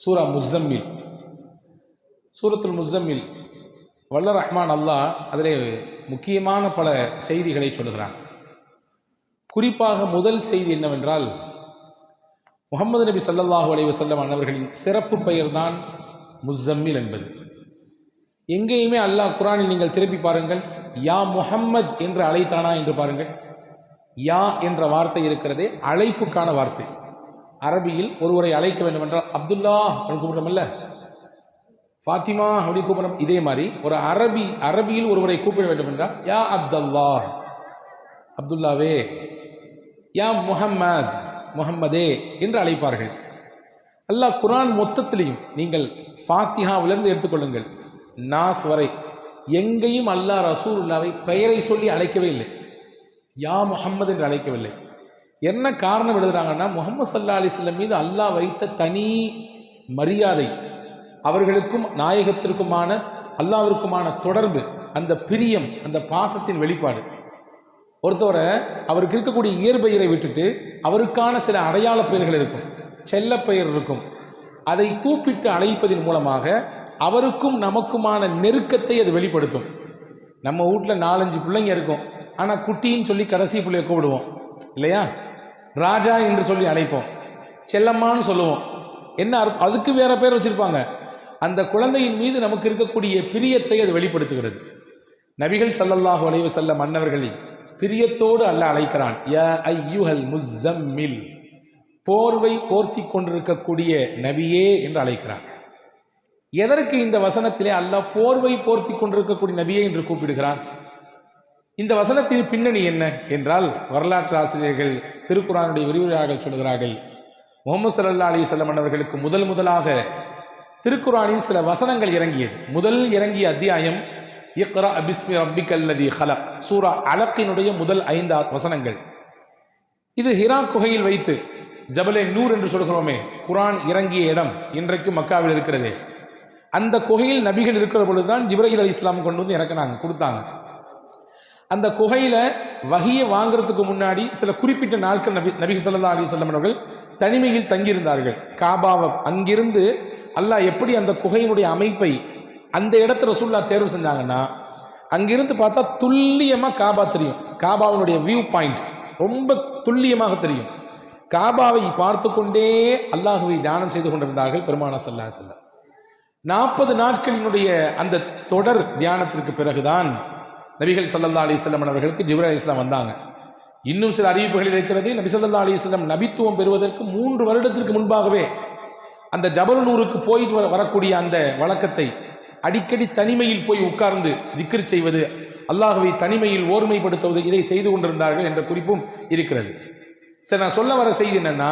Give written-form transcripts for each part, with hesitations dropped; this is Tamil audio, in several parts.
சூரா முஸ்ஸம்மில். சூரத்துல் முஸ்ஸம்மில் வல்ல ரஹ்மான் அல்லாஹ் அதிலே முக்கியமான பல செய்திகளை சொல்லுகிறான். குறிப்பாக முதல் செய்தி என்னவென்றால், முஹம்மது நபி ஸல்லல்லாஹு அலைஹி வஸல்லம் அன்னவர்களின் சிறப்பு பெயர் தான் முஸ்ஸம்மில் என்பது. எங்கேயுமே அல்லாஹ் குர்ஆனில் நீங்கள் திருப்பி பாருங்கள், யா முஹம்மத் என்று அழைத்தானா என்று பாருங்கள். யா என்ற வார்த்தை இருக்கிறதே அழைப்புக்கான வார்த்தை. அரபியில் ஒருவரை அழைக்க வேண்டும் என்றால் அப்துல்லா அப்படின்னு கூப்பிடுறோம்ல, ஃபாத்திமா அப்படி கூப்பிடுறோம். இதே மாதிரி ஒரு அரபியில் ஒருவரை கூப்பிட வேண்டும் என்றால் யா அப்துல்லா, அப்துல்லாவே, யா முஹம்மத், முஹம்மதே என்று அழைப்பார்கள். அல்லாஹ் குர்ஆன் மொத்தத்திலையும் நீங்கள் ஃபாத்திஹாவிலிருந்து எடுத்துக்கொள்ளுங்கள் நாஸ் வரை எங்கேயும் அல்லாஹ் ரசூலுல்லாவை பெயரை சொல்லி அழைக்கவே இல்லை, யா முஹம்மது என்று அழைக்கவில்லை. என்ன காரணம் எழுதுறாங்கன்னா, முஹம்மது ஸல்லல்லாஹு அலைஹி வஸல்லம் மீது அல்லாஹ் வைத்த தனி மரியாதை, அவர்களுக்கும் நாயகத்திற்குமான அல்லாஹ்விற்குமான தொடர்பு, அந்த பிரியம், அந்த பாசத்தின் வெளிப்பாடு. ஒருத்தவரை அவருக்கு இருக்கக்கூடிய இயற்பெயரை விட்டுட்டு அவருக்கான சில அடையாள பெயர்கள் இருக்கும், செல்ல பெயர் இருக்கும், அதை கூப்பிட்டு அழைப்பதன் மூலமாக அவருக்கும் நமக்குமான நெருக்கத்தை அது வெளிப்படுத்தும். நம்ம வீட்டில் 4-5 பிள்ளைங்க இருக்கும், ஆனால் குட்டின்னு சொல்லி கடைசி பிள்ளைய கூப்பிடுவோம் இல்லையா? ராஜா என்று சொல்லி அழைப்போம், செல்லம்மான்னு சொல்லுவோம். என்ன அர்த்தம்? அதுக்கு வேற பேர் வச்சிருப்பாங்க. அந்த குழந்தையின் மீது நமக்கு இருக்கக்கூடிய பிரியத்தை அது வெளிப்படுத்துகிறது. நபிகள் ஸல்லல்லாஹு அலைஹி வஸல்லம் அன்னவர்களை பிரியத்தோடு அல்லாஹ் அழைக்கிறான், யா அய்யுஹல் முஸ்ஸம்மில், போர்வை போர்த்தி கொண்டிருக்கக்கூடிய நபியே என்று அழைக்கிறான். எதற்கு இந்த வசனத்திலே அல்லாஹ் போர்வை போர்த்தி கொண்டிருக்கக்கூடிய நபியே என்று கூப்பிடுகிறான்? இந்த வசனத்தின் பின்னணி என்ன என்றால், வரலாற்று ஆசிரியர்கள், திருக்குர்ஆனுடைய விரிவுரையாளர்கள் சொல்கிறார்கள், முஹம்மது ஸல்லல்லாஹு அலைஹி வஸல்லம் அவர்களுக்கு முதலாக திருக்குர்ஆனில் சில வசனங்கள் இறங்கியது. முதல் இறங்கிய அத்தியாயம் இக்ரா பிஸ்மி ரப்பிக்கல்லதி ஹலக், சூரா அலக்கினுடைய முதல் 5 வசனங்கள். இது ஹிரா குகையில் வைத்து, ஜபலே நூர் என்று சொல்கிறோமே, குர்ஆன் இறங்கிய இடம் இன்றைக்கு மக்காவில் இருக்கிறதே, அந்த குகையில் நபிகள் இருக்கிற பொழுதுதான் ஜிப்ரீல் அலைஹிஸ்ஸலாம் கொண்டு வந்து இறக்குனாங்க, கொடுத்தாங்க. அந்த குகையில வஹியை வாங்குறதுக்கு முன்னாடி சில குறிப்பிட்ட நாட்கள் நபி ஸல்லல்லாஹு அலைஹி வஸல்லம் அவர்கள் தனிமையில் தங்கியிருந்தார்கள். காபாவை அங்கிருந்து அல்லாஹ் எப்படி அந்த குகையினுடைய அமைப்பை அந்த இடத்துல ரசூலுல்லாஹ் தேர்வு செஞ்சாங்கன்னா, அங்கிருந்து பார்த்தா துல்லியமாக காபா தெரியும். காபாவினுடைய வியூ பாயிண்ட் ரொம்ப துல்லியமாக தெரியும். காபாவை பார்த்து கொண்டே அல்லாஹுவை தியானம் செய்து கொண்டிருந்தார்கள் பெருமானார் ஸல்லல்லாஹு அலைஹி வஸல்லம். 40 நாட்களினுடைய அந்த தொடர் தியானத்திற்கு பிறகுதான் நபிகள் ஸல்லல்லாஹு அலைஹி வஸல்லம் அவர்களுக்கு ஜிப்ரீல் அலைஹிஸ்ஸலாம் வந்தாங்க. இன்னும் சில அறிவிப்புகளில் இருக்கிறது, நபி ஸல்லல்லாஹு அலைஹி வஸல்லம் நபித்துவம் பெறுவதற்கு 3 வருடத்திற்கு முன்பாகவே அந்த ஜபல் நூருக்கு போயிட்டு வரக்கூடிய அந்த வழக்கத்தை, அடிக்கடி தனிமையில் போய் உட்கார்ந்து திக்ர் செய்வது, அல்லாஹ்வை தனிமையில் ஓர்மைப்படுத்துவது, இதை செய்து கொண்டிருந்தார்கள் என்ற குறிப்பும் இருக்கிறது. சரி, நான் சொல்ல வர செய்தி என்னன்னா,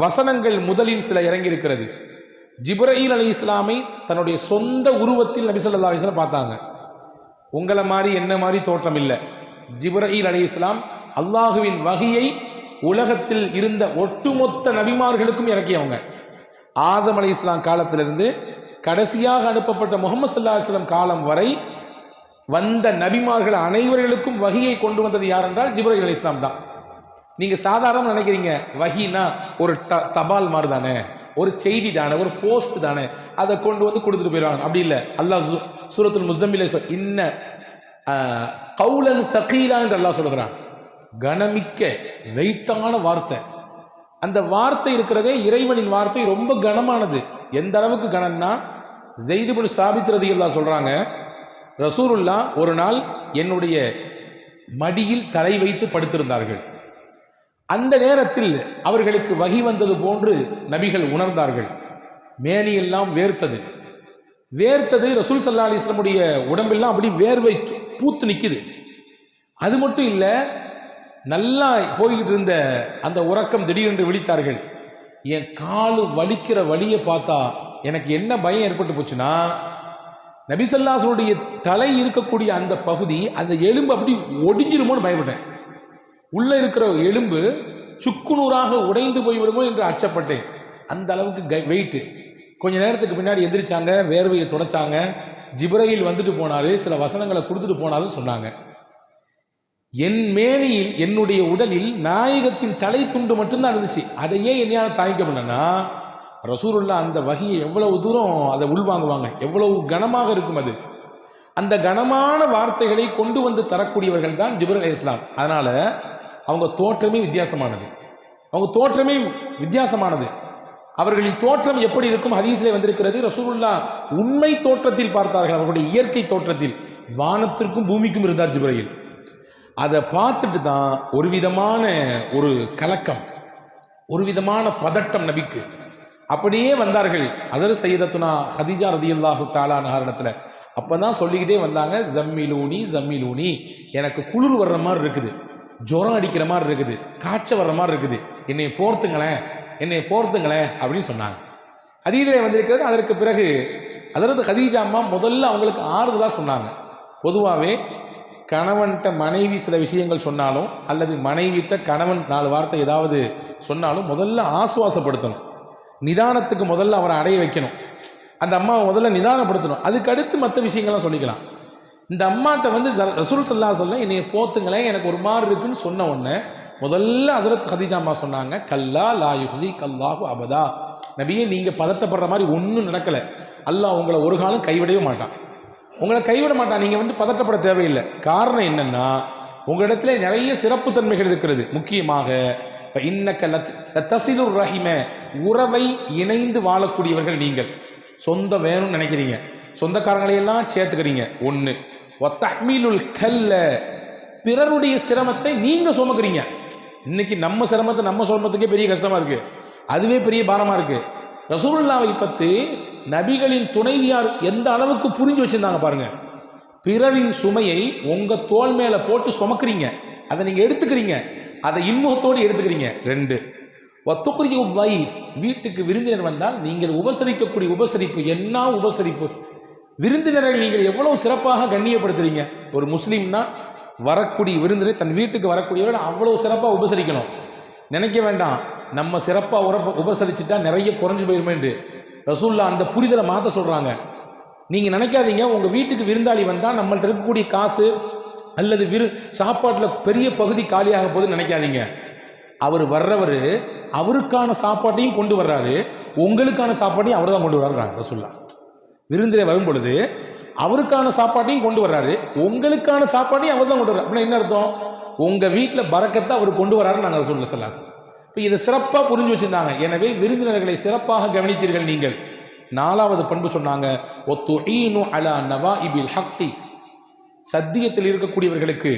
வசனங்கள் முதலில் சில இறங்கி இருக்கிறது. ஜிப்ரீல் அலைஹிஸ்ஸலாமை தன்னுடைய சொந்த உருவத்தில் நபி ஸல்லல்லாஹு அலைஹி வஸல்லம் பார்த்தாங்க. உங்களை மாதிரி என்ன மாதிரி தோற்றம் இல்லை. ஜிப்ரீல் அலைஹிஸ்ஸலாம் அல்லாஹுவின் வஹியை உலகத்தில் இருந்த ஒட்டுமொத்த நபிமார்களுக்கும் இறக்கியவங்க. ஆதம் அலைஹிஸ்ஸலாம் காலத்திலிருந்து கடைசியாக அனுப்பப்பட்ட முஹம்மது ஸல்லல்லாஹு அலைஹி வஸல்லம் காலம் வரை வந்த நபிமார்கள் அனைவர்களுக்கும் வஹியை கொண்டு வந்தது யார் என்றால் ஜிப்ரீல் அலைஹிஸ்ஸலாம் தான். நீங்க சாதாரண நினைக்கிறீங்க, வஹினா ஒரு தபால் மாதிரி தானே, ஒரு செய்தி தானே, ஒரு போஸ்ட் தானே, அதை கொண்டு வந்து கொடுத்துட்டு போயிடுவாங்க. அப்படி இல்லை. அல்லாஹ் சூரத்துல் முஸ்ஸம்மிலே இன்ன கௌலன் ஸகீலா என்று அல்லாஹ் சொல்கிறான். கனமிக்க வெயிட்டான வார்த்தை. அந்த வார்த்தை இருக்கிறதே, இறைவனின் வார்த்தை ரொம்ப கனமானது. எந்த அளவுக்கு கனம்னா, ஸைத் இப்னு சாபித் ரலியல்லாஹு சொல்றாங்க, ரசூலுல்லாஹ் ஒரு நாள் என்னுடைய மடியில் தலை வைத்து படுத்திருந்தார்கள். அந்த நேரத்தில் அவர்களுக்கு வஹி வந்தது போன்று நபிகள் உணர்ந்தார்கள். மேனியெல்லாம் வேர்த்தது. ரசூல் ஸல்லல்லாஹு அலைஹி வஸல்லமுடைய உடம்பெல்லாம் அப்படி வேர்வை பூத்து நிற்குது. அது மட்டும் இல்லை, நல்லா போய்கிட்டு இருந்த அந்த உறக்கம் திடீரென்று விழித்தார்கள். என் காலு வலிக்கிற வலியை பார்த்தா எனக்கு என்ன பயம் ஏற்பட்டு போச்சுன்னா, நபி ஸல்லல்லாஹு அலைஹி வஸல்லம் தலை இருக்கக்கூடிய அந்த பகுதி, அந்த எலும்பு அப்படி ஒடிஞ்சிருமோன்னு பயப்பட்டேன். உள்ள இருக்கிற எலும்பு சுக்குநூறாக உடைந்து போய்விடுமோ என்று அச்சப்பட்டேன். அந்த அளவுக்கு வெயிட். கொஞ்ச நேரத்துக்கு பின்னாடி எந்திரிச்சாங்க, வேர்வையை தொடச்சாங்க. ஜிப்ரீல் வந்துட்டு போனாரு, சில வசனங்களை கொடுத்துட்டு போனாலும் சொன்னாங்க. என் மேனியில், என்னுடைய உடலில் நாயகத்தின் தலை துண்டு மட்டும்தான் இருந்துச்சு. அதையே என்னால் தாங்கிக்க முடியலன்னா, ரசூலுல்லாஹ் அந்த வஹியை எவ்வளவு தூரம் அதை உள்வாங்குவாங்க, எவ்வளவு கனமாக இருக்கும் அது. அந்த கனமான வார்த்தைகளை கொண்டு வந்து தரக்கூடியவர்கள் தான் ஜிப்ரீல் அலைஹிஸ்ஸலாம். அதனால அவங்க தோற்றமே வித்தியாசமானது. அவர்களின் தோற்றம் எப்படி இருக்கும் ஹதீஸிலே வந்திருக்கிறது. ரசூலுல்லாஹ் உண்மை தோற்றத்தில் பார்த்தார்கள், அவர்களுடைய இயற்கை தோற்றத்தில் வானத்திற்கும் பூமிக்கும் இருந்தார் ஜிப்ரீல். அதை பார்த்துட்டு தான் ஒரு விதமான ஒரு கலக்கம், ஒரு விதமான பதட்டம் நபிக்கு. அப்படியே வந்தார்கள் ஹஸரத் சையதத்துனா ஹதீஜா ரலியல்லாஹு தஆலா அன்ஹா இடத்துல. அப்பதான் சொல்லிக்கிட்டே வந்தாங்க, ஜம்மிலூனி, எனக்கு குளிர் வர்ற மாதிரி இருக்குது, ஜுரம் அடிக்கிற மாதிரி இருக்குது, காய்ச்சல் வர்ற மாதிரி இருக்குது, என்னை போர்த்துங்களேன் அப்படின்னு சொன்னாங்க. ஹதீஸிலே வந்திருக்கிறது. அதற்கு பிறகு ஹஸரத் ஹதீஜா அம்மா முதல்ல அவங்களுக்கு ஆறுதலாக சொன்னாங்க. பொதுவாகவே கணவன்கிட்ட மனைவி சில விஷயங்கள் சொன்னாலும் அல்லது மனைவிட்ட கணவன் 4 வார்த்தை ஏதாவது சொன்னாலும் முதல்ல ஆசுவாசப்படுத்தணும், நிதானத்துக்கு முதல்ல அவரை அடைய வைக்கணும், அந்த அம்மாவை முதல்ல நிதானப்படுத்தணும், அதுக்கு அடுத்து மற்ற விஷயங்கள்லாம் சொல்லிக்கலாம். இந்த அம்மாட்ட வந்து ரசூல் ஸல்லல்லாஹு அலைஹி வஸல்லம் என்னைய போத்துங்களேன், எனக்கு ஒரு மாதிரி இருக்குன்னு சொன்ன உடனே முதல்ல ஹஸரத் ஹதீஜா அம்மா சொன்னாங்க, கல்லா லா யுஹ்ஸிக அல்லாஹு அபதா, நபியே நீங்கள் பதட்டப்படுற மாதிரி ஒன்றும் நடக்கலை, அல்லாஹ் உங்களை ஒரு காலம் கைவிடவே மாட்டான், நீங்கள் வந்து பதட்டப்பட தேவையில்லை. காரணம் என்னன்னா உங்களிடத்துல நிறைய சிறப்பு தன்மைகள் இருக்கிறது. முக்கியமாக இன்னக லதஸிலுர் ரஹிம, உறவை இணைந்து வாழக்கூடியவர்கள் நீங்கள். சொந்தம் வேணும்னு நினைக்கிறீங்க, சொந்தக்காரங்களையெல்லாம் சேர்த்துக்கிறீங்க. ஒன்று வத்தஹ்மீலுல் கல்ல, பிறருடைய சிரமத்தை நீங்க சுமக்கிறீங்க. இன்னைக்கு நம்ம சிரமத்தை நம்ம சுமத்துக்கே பெரிய கஷ்டமா இருக்கு, அதுவே பெரிய பாரமா இருக்கு. ரசூலுல்லாஹை பற்றி நபிகளின் துணைவியார் எந்த அளவுக்கு புரிஞ்சு வச்சிருந்தாங்க பாருங்க. பிறரின் சுமையை உங்க தோள் மேல போட்டு சுமக்கிறீங்க, அதை நீங்க எடுத்துக்கிறீங்க, அதை இன்முகத்தோடு எடுத்துக்கிறீங்க. 2 வத்துக்ரிஜு வைஃப், வீட்டுக்கு விருந்தினர் வந்தால் நீங்கள் உபசரிக்கக்கூடிய உபசரிப்பு என்ன உபசரிப்பு! விருந்தினரை நீங்கள் எவ்வளவு சிறப்பாக கண்ணியப்படுத்துறீங்க. ஒரு முஸ்லீம்னா வரக்கூடிய விருந்தினரை, தன் வீட்டுக்கு வரக்கூடியவர்கள் அவ்வளவு சிறப்பாக உபசரிக்கணும். நினைக்க வேண்டாம் நம்ம சிறப்பாக உபசரிச்சுட்டா நிறைய குறைஞ்சு போயிருமே என்று. ரசூலுல்லாஹ் அந்த புரிதலை மாற்ற சொல்றாங்க. நீங்க நினைக்காதீங்க உங்க வீட்டுக்கு விருந்தாளி வந்தா நம்மள்ட்ட இருக்கக்கூடிய காசு அல்லது சாப்பாட்டுல பெரிய பகுதி காலியாக போகுதுன்னு நினைக்காதீங்க. அவர் வர்றவர் அவருக்கான சாப்பாட்டையும் கொண்டு வர்றாரு, உங்களுக்கான சாப்பாட்டையும் அவர் தான் கொண்டு வர்றாரு. ரசூலுல்லாஹ் விருந்திலே வரும் பொழுது அவருக்கான சாப்பாட்டையும் கொண்டு வர்றாரு, உங்களுக்கான சாப்பாட்டையும் அவர் தான் கொண்டு வர்றாரு. அப்படின்னா என்ன அர்த்தம்? உங்க வீட்டில் பரக்கத்தை அவர் கொண்டு வர்றாரு. நாங்கள் ரசூலுல்லாஹ் ஸல்லல்லாஹு அலைஹி வஸல்லம் இப்போ இதை சிறப்பாக புரிஞ்சு வச்சிருந்தாங்க. எனவே விருந்தினர்களை சிறப்பாக கவனித்தீர்கள் நீங்கள். 4வது பண்பு சொன்னாங்க, ஒத்துஈனு அலா நவாஇபில் ஹக்கி, சத்தியத்தில் இருக்கக்கூடியவர்களுக்கு,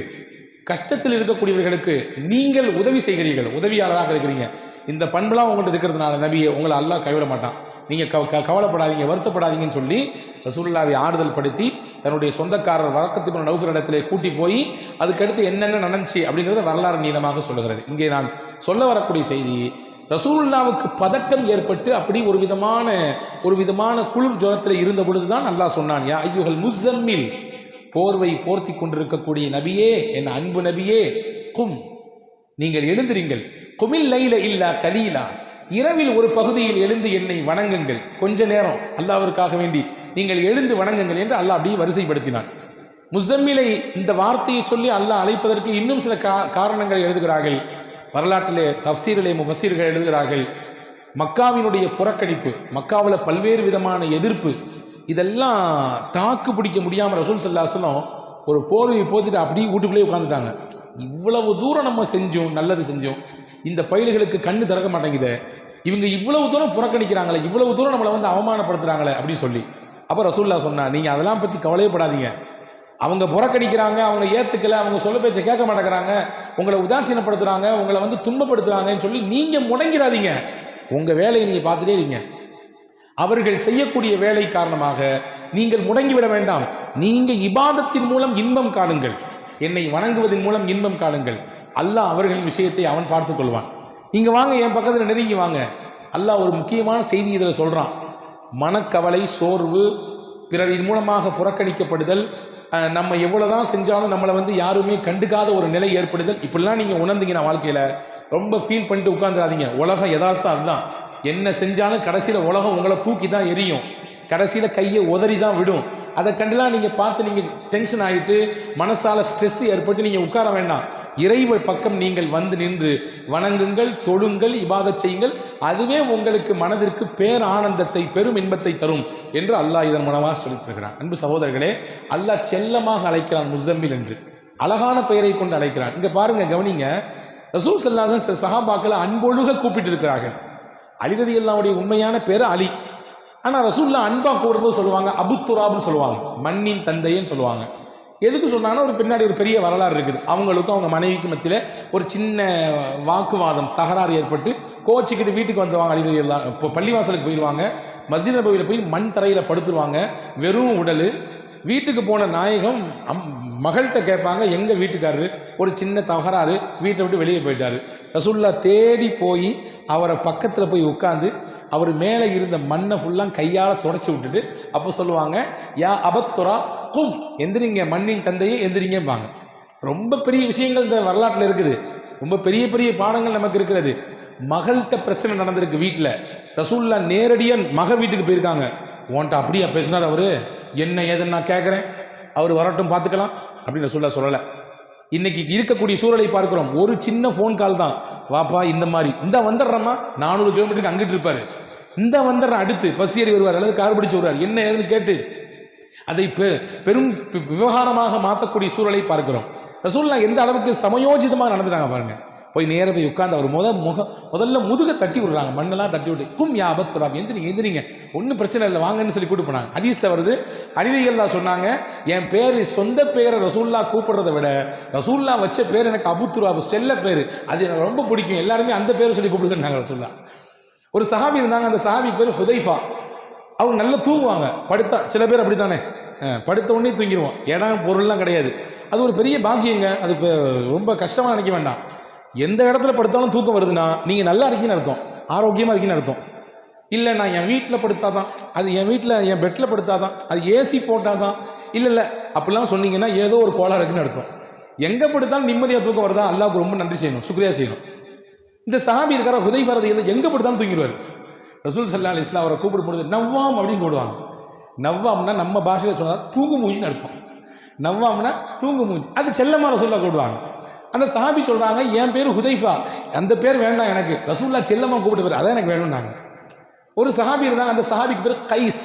கஷ்டத்தில் இருக்கக்கூடியவர்களுக்கு நீங்கள் உதவி செய்கிறீர்கள், உதவியாளராக இருக்கிறீங்க. இந்த பண்புலாம் உங்கள்ட்ட இருக்கிறதுனால நபியை உங்களை அல்லாஹ் கைவிட மாட்டான், நீங்கள் கவலைப்படாதீங்க, வருத்தப்படாதீங்கன்னு சொல்லி ரசூலுல்லாஹ்வை ஆறுதல் படுத்தி தன்னுடைய சொந்தக்காரர் வரக்கத் இப்னு நௌஃபல் இடத்திலே கூட்டி போய் அதுக்கடுத்து என்னென்ன நடந்துச்சு அப்படிங்கிறத வரலாறு நீளமாக சொல்லுகிறது. இங்கே நான் சொல்ல வரக்கூடிய செய்தி, ரசூலுல்லாஹ்வுக்கு பதட்டம் ஏற்பட்டு அப்படி ஒரு விதமான குளிர் ஜுரத்தில் இருந்த பொழுதுதான் அல்லாஹ் சொன்னான், யா அய்யுஹல் முஸம்மில், போர்வை போர்த்தி கொண்டிருக்கக்கூடிய நபியே, என் அன்பு நபியே, கும், நீங்கள் எழுந்திருங்கள், குமில் லைல இல்லா கலீலா, இரவில் ஒரு பகுதியில் எழுந்து என்னை வணங்குங்கள், கொஞ்ச நேரம் அல்லாஹ்விற்காக வேண்டி நீங்கள் எழுந்து வணங்குங்கள் என்று அல்லாஹ் அப்படியே வரிசைப்படுத்தினான். முஸம்மிலை இந்த வார்த்தையை சொல்லி அல்லாஹ் அழைப்பதற்கு இன்னும் சில காரணங்கள் எழுதுகிறார்கள். வரலாற்றிலே தஃப்சீரிலே முஃபஸ்ஸீர்கள் எழுதுகிறார்கள், மக்காவினுடைய புறக்கணிப்பு, மக்காவில் பல்வேறு விதமான எதிர்ப்பு, இதெல்லாம் தாக்கு பிடிக்க முடியாமல் ரசூல் ஸல்லல்லாஹு அலைஹி வஸல்லம் ஒரு போர்வையை போத்திட்டு அப்படியே வீட்டுக்குள்ளேயே உட்காந்துட்டாங்க. இவ்வளவு தூரம் நம்ம செஞ்சோம், நல்லது செஞ்சோம், இந்த பயல்களுக்கு கண்ணு திறக்க மாட்டேங்குது, இவங்க இவ்வளவு தூரம் புறக்கணிக்கிறாங்களே, இவ்வளவு தூரம் நம்மளை வந்து அவமானப்படுத்துறாங்களே அப்படின்னு சொல்லி. அப்போ ரசூலுல்லாஹ் சொன்னா, நீங்கள் அதெல்லாம் பற்றி கவலையப்படாதீங்க, அவங்க புறக்கணிக்கிறாங்க, அவங்க ஏற்றுக்கலை, அவங்க சொல்ல பேச்சை கேட்க மாட்டேங்கிறாங்க, உங்களை உதாசீனப்படுத்துகிறாங்க, உங்களை வந்து துன்பப்படுத்துகிறாங்கன்னு சொல்லி நீங்கள் முடங்கிறாதீங்க, உங்கள் வேலையை நீங்கள் பார்த்துட்டே இருங்க. அவர்கள் செய்யக்கூடிய வேலை காரணமாக நீங்கள் முடங்கிவிட வேண்டாம். நீங்கள் இபாதத்தின் மூலம் இன்பம் காணுங்கள், என்னை வணங்குவதன் மூலம் இன்பம் காணுங்கள், அல்லாஹ் அவர்களின் விஷயத்தை அவன் பார்த்துக் கொள்வான். நீங்கள் வாங்க, என் பக்கத்தில் நெருங்கி வாங்க. அல்லாஹ் ஒரு முக்கியமான செய்தி இதில் சொல்கிறான். மனக்கவலை, சோர்வு, பிறரின் மூலமாக புறக்கணிக்கப்படுதல், நம்ம எவ்வளோதான் செஞ்சாலும் நம்மளை வந்து யாருமே கண்டுக்காத ஒரு நிலை ஏற்படுதல், இப்படிலாம் நீங்கள் உணர்ந்தீங்கன்னா வாழ்க்கையில் ரொம்ப ஃபீல் பண்ணிட்டு உட்காந்துடாதீங்க. உலகம் யதார்த்தம் அதுதான். என்ன செஞ்சாலும் கடைசியில் உலகம் உங்களை தூக்கி தான் எரியும், கடைசியில் கையை உதறி தான் விடும். அதை கண்டுலாம் நீங்கள் பார்த்து நீங்கள் டென்ஷன் ஆகிட்டு மனசால ஸ்ட்ரெஸ் ஏற்பட்டு நீங்கள் உட்கார வேண்டாம். இறைவன் பக்கம் நீங்கள் வந்து நின்று வணங்குங்கள், தொழுங்கள், இபாதத் செய்யுங்கள். அதுவே உங்களுக்கு மனதிற்கு பேர் ஆனந்தத்தை, பெரும் இன்பத்தை தரும் என்று அல்லாஹ் இதன் மூலமாக சொல்லித் தருகிறான். அன்பு சகோதரர்களே, அல்லாஹ் செல்லமாக அழைக்கிறான் முஸம்மில் என்று, அழகான பெயரை கொண்டு அழைக்கிறான். இங்கே பாருங்க, கவனிங்க. ரசூல் ஸல்லல்லாஹு அலைஹி வஸல்லம் சஹாபாக்களை அன்பொழுக கூப்பிட்டு இருக்கிறார்கள். அலி ரலியல்லாஹுடைய உண்மையான பேர் அலி. ஆனால் ரசூல்லா அன்பா கூடும்போது சொல்லுவாங்க அபு துராப்னு சொல்லுவாங்க, மண்ணின் தந்தைன்னு சொல்லுவாங்க. எதுக்கு சொன்னாங்கன்னா, ஒரு பின்னாடி ஒரு பெரிய வரலாறு இருக்குது. அவங்களுக்கும் அவங்க மனைவிக்கு மத்தியில் ஒரு சின்ன வாக்குவாதம், தகராறு ஏற்பட்டு கோச்சிக்கிட்டு வீட்டுக்கு வந்துவாங்க. அலி ரலியல்லாஹு இப்போ பள்ளிவாசலுக்கு போயிடுவாங்க. மஸ்ஜித் நபவியில் போய் மண் தரையில் படுத்துருவாங்க, வெறும் உடல். வீட்டுக்கு போன நாயகம் மகள்கிட்ட கேட்பாங்க, எங்கள் வீட்டுக்காரரு ஒரு சின்ன தகராறு, வீட்டை விட்டு வெளியே போயிட்டாரு. ரசூல்லா தேடி போய் அவரை பக்கத்தில் போய் உட்காந்து அவர் மேலே இருந்த மண்ணை ஃபுல்லாக கையால் தொடச்சி விட்டுட்டு அப்போ சொல்லுவாங்க, யா அபத்துரா கும், எந்திரிங்க, மண்ணின் தந்தையே எந்திரிங்கம்பாங்க. ரொம்ப பெரிய விஷயங்கள் இந்த வரலாற்றில் இருக்குது. ரொம்ப பெரிய பெரிய பாடங்கள் நமக்கு இருக்கிறது. மகள்கிட்ட பிரச்சனை நடந்திருக்கு வீட்டில். ரசூல்லா நேரடியாக மக வீட்டுக்கு போயிருக்காங்க. உன்ட்ட அப்படியா பேசினார் அவரு, என்ன ஏதுன்னு நான் கேட்குறேன், அவர் வரட்டும் பார்த்துக்கலாம் அப்படின்னு சொல்லலை. இன்னைக்கு இருக்கக்கூடிய சூழலை பார்க்கிறோம். ஒரு சின்ன ஃபோன் கால் தான், வாப்பா இந்த மாதிரி இந்த வந்துடுறம்மா, 400 கிலோமீட்டருக்கு அங்கிட்டு இருப்பாரு, இந்த வந்துடுற அடுத்து பஸ் ஏறி வருவார் அல்லது கார் பிடிச்சு வருவார், என்ன ஏதுன்னு கேட்டு அதை பெரும் விவகாரமாக மாற்றக்கூடிய சூழலை பார்க்கிறோம். ரசூலுல்லாஹ் எந்த அளவுக்கு சமயோஜிதமாக நடந்துட்டாங்க பாருங்க. போய் நேர போய் உட்கார்ந்து அவர் முதல்ல முதுக தட்டி விடுறாங்க, மண்ணெல்லாம் தட்டி விட்டு, கும் யா அபத்துராப், எந்திரிங்க, ஒன்றும் பிரச்சனை இல்லை வாங்கன்னு சொல்லி கூப்பிட்டு போனாங்க. ஹதீஸ்ல வருது, அலிரலியல்லாஹு சொன்னாங்க, என் பேர் சொந்த பேரை ரசூலுல்லாஹ் கூப்பிடுறதை விட ரசூலுல்லாஹ் வச்ச பேர் எனக்கு அபுத்துராப், செல்ல பேர், அது எனக்கு ரொம்ப பிடிக்கும், எல்லாருமே அந்த பேரை சொல்லி கூப்பிடுங்க ரசூலுல்லாஹ். ஒரு சஹாபி இருந்தாங்க, அந்த சஹாபி பேர் ஹுதைஃபா. அவங்க நல்லா தூங்குவாங்க, படுத்தா, சில பேர் அப்படித்தானே, படுத்த உடனே தூங்கிடுவோம், இடம் பொருள்லாம் கிடையாது. அது ஒரு பெரிய பாக்கியங்க. அது ரொம்ப கஷ்டமாக நினைக்க வேண்டாம். எந்த இடத்துல படுத்தாலும் தூக்கம் வருதுன்னா நீங்கள் நல்லா இருக்கீங்கன்னு அர்த்தம், ஆரோக்கியமாக இருக்கீங்கன்னு அர்த்தம். இல்லை நான் என் வீட்டில் படுத்தாதான், அது என் வீட்டில் என் பெட்டில் படுத்தாதான், அது ஏசி போட்டால் தான், இல்லை அப்படிலாம் சொன்னீங்கன்னா ஏதோ ஒரு கோளாறு இருக்குன்னு அர்த்தம். எங்கே படுத்தாலும் நிம்மதியாக தூக்கம் வருதா, அல்லாஹ்வுக்கு ரொம்ப நன்றி செய்யணும், சுக்ரியா செய்யணும். இந்த சஹாபி இருக்கிற ஹுதைஃபா ரலியல்லாஹு எங்கே படுத்தாலும் தூங்கிடுவார். ரசூல் ஸல்லல்லாஹு அலைஹி வஸல்லம் அவரை கூப்பிடும் பொழுது நவ்வாம் அப்படின்னு கூடுவாங்க. நவ்வாம்னா நம்ம பாஷையில் சொன்னால் தூங்கு மூஞ்சின்னு அர்த்தம். நவ்வாம்னா தூங்கு மூஞ்சி, அது செல்லமாக ரசூலுல்லாஹ் கூடுவாங்க. அந்த சஹாபி சொல்றாங்க, என் பேர் ஹுதைஃபா, அந்த பேர் வேண்டாம் எனக்கு, ரசூலுல்லாஹ் செல்லமா கூப்பிட்டு பேர் அதான் எனக்கு வேணும்னாங்க. ஒரு சஹாபி இருந்தாங்க, அந்த சஹாபிக்கு பேர் கைஸ்.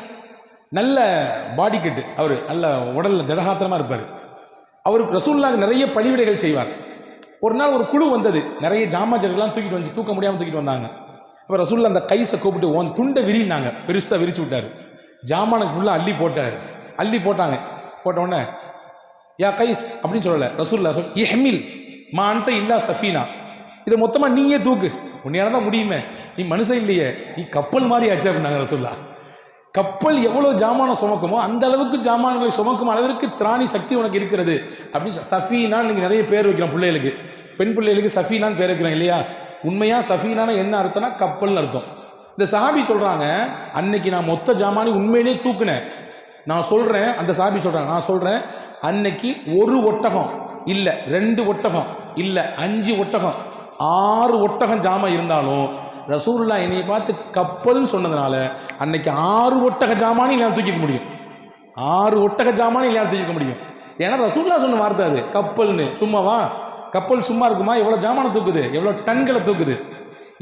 நல்ல பாடி கட்டு, அவர் நல்ல உடல்ல திடகாத்திரமா இருப்பார். அவருக்கு ரசூலுல்லாஹ் நிறைய பணிவிடைகள் செய்வார். ஒரு நாள் ஒரு குழு வந்தது, நிறைய ஜாமாஜர்கள்லாம் தூக்கிட்டு வந்து, தூக்க முடியாமல் தூக்கிட்டு வந்தாங்க. அப்போ ரசூலுல்லாஹ் அந்த கைஸை கூப்பிட்டு உன் துண்டை விரினாங்க, பெருசாக விரிச்சு விட்டார். ஜாமானுக்கு ஃபுல்லாக அள்ளி போட்டார். அள்ளி போட்டாங்க. போட்ட உடனே யா கைஸ் அப்படின்னு சொல்லலை, ரசூலுல்லாஹ் சொல் இஹ்மில் மா அன்த இல்லா சஃபீனா, இதை மொத்தமாக நீயே தூக்கு, உன்னையால தான் முடியுமே, நீ மனுஷன் இல்லையே, நீ கப்பல் மாதிரி ஆச்சு அப்படின்னாங்க ரசூலுல்லாஹ். கப்பல் எவ்வளோ ஜாமானை சுமக்குமோ அந்த அளவுக்கு ஜாமான்களை சுமக்கும் அளவிற்கு திராணி சக்தி உனக்கு இருக்கிறது அப்படின்னு. சஃபீனான்னு நீங்கள் நிறைய பேர் வைக்கிறோம் பிள்ளைகளுக்கு, பெண் பிள்ளைகளுக்கு சஃபீனான்னு பேர் வைக்கிறோம் இல்லையா? உண்மையாக சஃபீனான என்ன அர்த்தம்னா கப்பல்னு அர்த்தம். இந்த சஹாபி சொல்கிறாங்க, அன்னைக்கு நான் மொத்த ஜாமானி உண்மையிலே தூக்குனேன். நான் சொல்கிறேன், அந்த சஹாபி சொல்கிறாங்க, நான் சொல்கிறேன், அன்னைக்கு ஒரு ஒட்டகம் இல்லை, 2 ஒட்டகம் இல்லை, 5 ஒட்டகம், 6 ஒட்டகம் ஜாமா இருந்தாலும் ரசூலுல்லாஹ் என்னை பார்த்து கப்பல்னு சொன்னதுனால அன்னைக்கு 6 ஒட்டக ஜாமானி எல்லாம் தூக்கிக்க முடியும். 6 ஒட்டக ஜாமானி எல்லாம் தூக்கிக்க முடியும். ஏன்னா ரசூலுல்லாஹ் சொன்ன வார்த்தை அது, கப்பல்னு. சும்மாவா? கப்பல் சும்மா இருக்குமா? எவ்வளோ ஜாமானை தூக்குது, எவ்வளோ டன்களை தூக்குது.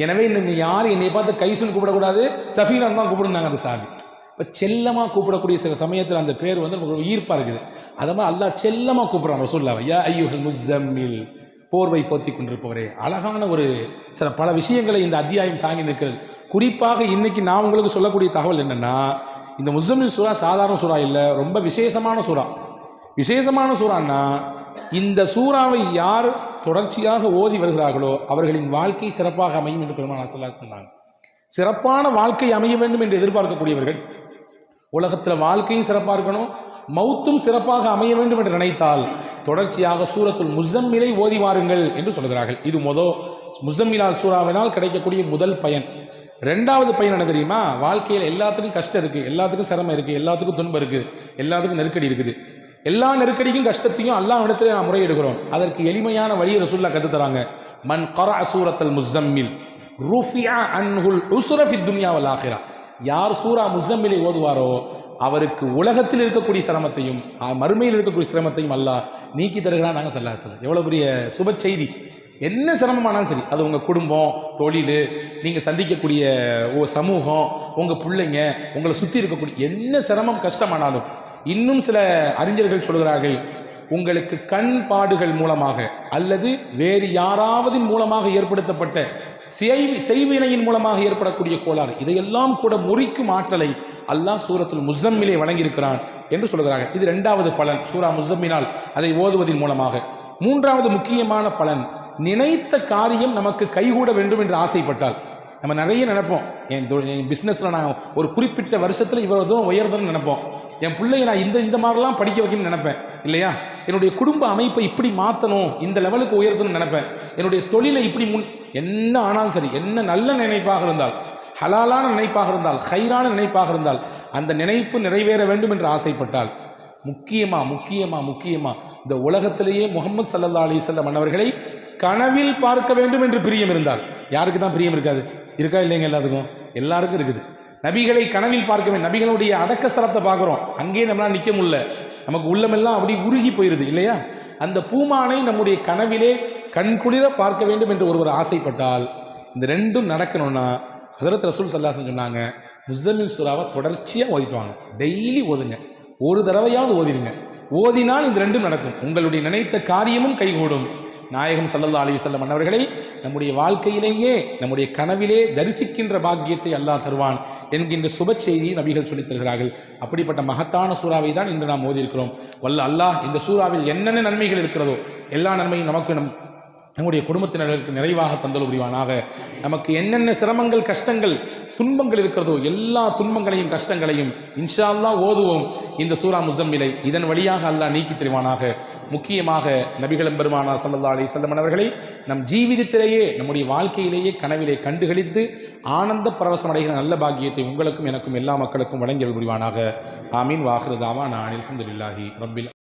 எனவே இன்னும் யாரும் என்னை பார்த்து கைசுன்னு கூப்பிடக்கூடாது, சஃபீனான்னு தான் கூப்பிடுனாங்க அந்த சாமி. இப்போ செல்லமாக கூப்பிடக்கூடிய சில சமயத்தில் அந்த பேர் வந்து நமக்கு ஈர்ப்பாக இருக்குது. அதை மாதிரி அல்லாஹ் செல்லமாக கூப்பிட்றான் ரசூலுல்லாஹ், யா அய்யுஹல் முஸம்மில், போர்வை போத்தி கொண்டிருப்பவரே. அழகான ஒரு சில பல விஷயங்களை இந்த அத்தியாயம் தாங்கி நிற்கிறது. குறிப்பாக இன்னைக்கு நான் உங்களுக்கு சொல்லக்கூடிய தகவல் என்னென்னா, இந்த முஸம்மில் சூரா சாதாரண சூறா இல்லை, ரொம்ப விசேஷமான சூறா. விசேஷமான சூறான்னா, இந்த சூறாவை யார் தொடர்ச்சியாக ஓதி வருகிறார்களோ அவர்களின் வாழ்க்கை சிறப்பாக அமையும் என்று பெருமானார் ஸல்லல்லாஹு அலைஹி வஸல்லம் சொன்னாங்க. சிறப்பான வாழ்க்கை அமைய வேண்டும் என்று எதிர்பார்க்கக்கூடியவர்கள், உலகத்தில் வாழ்க்கையும் சிறப்பாக இருக்கணும், மௌத்தும் சிறப்பாக அமைய வேண்டும் என்று நினைத்தால் தொடர்ச்சியாக சூரத்துல் முஸம்மிலை ஓதி வாருங்கள் என்று சொல்கிறார்கள். இது முஸம்மிலால் சூறாவினால் கிடைக்கக்கூடிய முதல் பயன். 2வது பயன் என்ன தெரியுமா? வாழ்க்கையில் எல்லாத்துக்கும் கஷ்டம் இருக்குது, எல்லாத்துக்கும் சிரமம் இருக்குது, எல்லாத்துக்கும் துன்பம் இருக்குது, எல்லாத்துக்கும் நெருக்கடி இருக்குது. எல்லா நெருக்கடிக்கும் கஷ்டத்தையும் அல்லாஹ்விடத்தில் நாம் முறையிடுகிறோம். அதற்கு எளிமையான வழியை ரசூலுல்லாஹ் கற்றுத்தராங்க. மன் கரஅ சூரத்துல் முஸம்மில் ருஃபிஅ அன்ஹுல் உஸ்ர ஃபித் துன்யா வல் ஆখিরা. யார் சூரா முஸம்மிலை ஓதுவாரோ அவருக்கு உலகத்தில் இருக்கக்கூடிய சிரமத்தையும் மறுமையில் இருக்கக்கூடிய சிரமத்தையும் அல்லாஹ் நீக்கி தருகிறான். நாங்கள் ஸல்லல்லாஹு எவ்வளோ பெரிய சுப செய்தி. என்ன சிரமமானாலும் சரி, அது உங்கள் குடும்பம், தொழில், நீங்கள் சந்திக்கக்கூடிய சமூகம், உங்கள் பிள்ளைங்க, உங்களை சுற்றி இருக்கக்கூடிய என்ன சிரமம் கஷ்டமானாலும், இன்னும் சில அறிஞர்கள் சொல்கிறார்கள், உங்களுக்கு கண் பாடுகள் மூலமாக அல்லது வேறு யாராவது மூலமாக ஏற்படுத்தப்பட்ட செய்வினையின் மூலமாக ஏற்படக்கூடிய கோளாறு, இதையெல்லாம் கூட முறிக்கும் ஆற்றலை அல்லாஹ் சூரத்துல் முஸம்மிலே வழங்கியிருக்கிறான் என்று சொல்கிறார்கள். இது இரண்டாவது பலன், சூரா முஸம்மினால் அதை ஓதுவதன் மூலமாக. மூன்றாவது முக்கியமான பலன், நினைத்த காரியம் நமக்கு கைகூட வேண்டும் என்று ஆசைப்பட்டால். நம்ம நிறைய நினைப்போம், என் பிஸ்னஸில் நான் ஒரு குறிப்பிட்ட வருஷத்தில் இவ்வளோ தூரம் உயர்தன்னு நினைப்போம், என் பிள்ளைய நான் இந்த மாதிரிலாம் படிக்க வைக்கணும்னு நினைப்பேன் இல்லையா, என்னுடைய குடும்ப அமைப்பை இப்படி மாற்றணும், இந்த லெவலுக்கு உயர்த்தணும்னு நினைப்பேன், என்னுடைய தொழிலை இப்படி என்ன ஆனாலும் சரி, என்ன நல்ல நினைப்பாக இருந்தால், ஹலாலான நினைப்பாக இருந்தால், ஹைரான நினைப்பாக இருந்தால், அந்த நினைப்பு நிறைவேற வேண்டும் என்று ஆசைப்பட்டால், முக்கியமா இந்த உலகத்திலேயே முஹம்மது ஸல்லல்லாஹு அலைஹி வஸல்லம் அன்னவர்களை கனவில் பார்க்க வேண்டும் என்று பிரியம் இருந்தால், யாருக்கு தான் பிரியம் இருக்காது? இருக்கா இல்லைங்க? எல்லாருக்கும் இருக்குது. நபிகளை கனவில் பார்க்க வேண்டும். நபிகளுடைய அடக்க ஸ்தலத்தை பார்க்குறோம், அங்கேயே நம்மளால் நிற்க முடியல, நமக்கு உள்ளமெல்லாம் அப்படி உருகி போயிடுது இல்லையா? அந்த பூமானை நம்முடைய கனவிலே கண்குளிர பார்க்க வேண்டும் என்று ஒருவர் ஆசைப்பட்டால், இந்த ரெண்டும் நடக்கணும்னா ஹஸரத் ரசூல் ஸல்லல்லாஹு அலைஹி வஸல்லம் சொன்னாங்க, முஸம்மில் சூராவை தொடர்ச்சியாக ஓதிட்டு வாங்க. டெய்லி ஓதுங்க, ஒரு தடவையாவது ஓதிடுங்க. ஓதினால் இந்த ரெண்டும் நடக்கும், உங்களுடைய நினைத்த காரியமும் கைகூடும். நாயகம் ஸல்லல்லாஹு அலைஹி வஸல்லம் அன்னவர்களை நம்முடைய வாழ்க்கையிலேயே, நம்முடைய கனவிலே தரிசிக்கின்ற பாக்கியத்தை அல்லாஹ் தருவான் என்கின்ற சுப செய்தியை நபிகள் சொல்லித் தருகிறார்கள். அப்படிப்பட்ட மகத்தான சூறாவை தான் இன்று நாம் ஓதியிருக்கிறோம். வல்ல அல்லாஹ் இந்த சூறாவில் என்னென்ன நன்மைகள் இருக்கிறதோ எல்லா நன்மையும் நமக்கு நம்முடைய குடும்பத்தினர்களுக்கு நிறைவாக தந்தல் புரிவானாக. நமக்கு என்னென்ன சிரமங்கள், கஷ்டங்கள், துன்பங்கள் இருக்கிறதோ எல்லா துன்பங்களையும் கஷ்டங்களையும் இன்ஷா அல்லாஹ் ஓதுவோம் இந்த சூரா முஸம்மிலை. இதன் வழியாக அல்லாஹ் நீக்கி தருவானாக. முக்கியமாக நபிகள் பெருமானார் ஸல்லல்லாஹு அலைஹி வஸல்லம் அவர்களை நம் ஜீவிதத்திலேயே, நம்முடைய வாழ்க்கையிலேயே கனவிலே கண்டுகளித்து ஆனந்த பரவசம் அடைகிற நல்ல பாக்கியத்தை உங்களுக்கும் எனக்கும் எல்லா மக்களுக்கும் வழங்கியல் புரிவானாக. ஆமீன். வாஹிரு தாவானா அனில் ஹம்துலில்லாஹி ரப்பில்